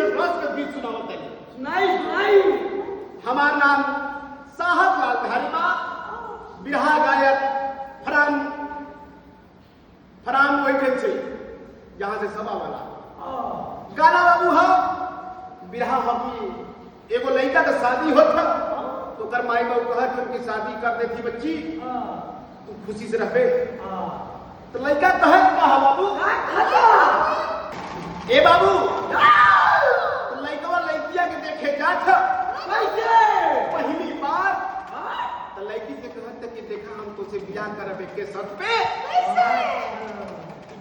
के रस के बीच सुनावत है। सुनाई हमार नाम साहब लाल बिहारी बा, बिरहा गायक फराम वही से यहाँ से सभा वाला गाना बाबू हो। बिरहा हमी एगो लड़का का शादी होता तो कर माई बाबू कहा कि उनकी शादी कर देती बच्ची, तू खुशी से रहे। तो लड़का कहे कहा बाबू ए बाबू तो लड़का लड़किया के देखे जात पहली बार तो लड़की से कहत कि देखा हम तुझसे बियाह करब के शर्त पे,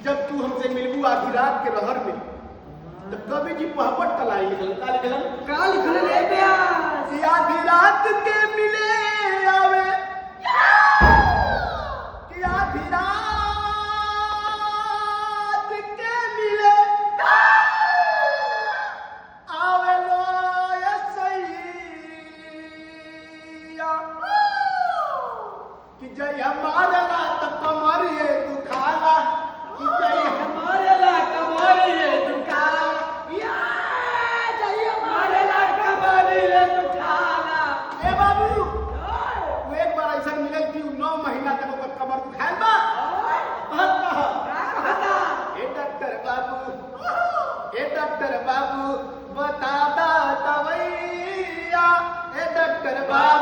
जब तू हमसे मिलबू आधी रात के रहर में तो कवि जी पहपट कलाई लिखल का लिखल रे प्यास कि आधी रात के मिले आवे कि आधी रात के मिले आवे लो ये सैया कि जय हमारे ला तब कमरिए दुखाला, कि जय हमारे ला कमरिए दुखाला, या जय हमारे ला कमरिए दुखाला। ए बाबू तू एक बार ऐसा मिले कि 9 महीना तक ओकर कमर दुखायल बा। ए डॉक्टर बाबू बता दा दवैया, ए डॉक्टर बाबू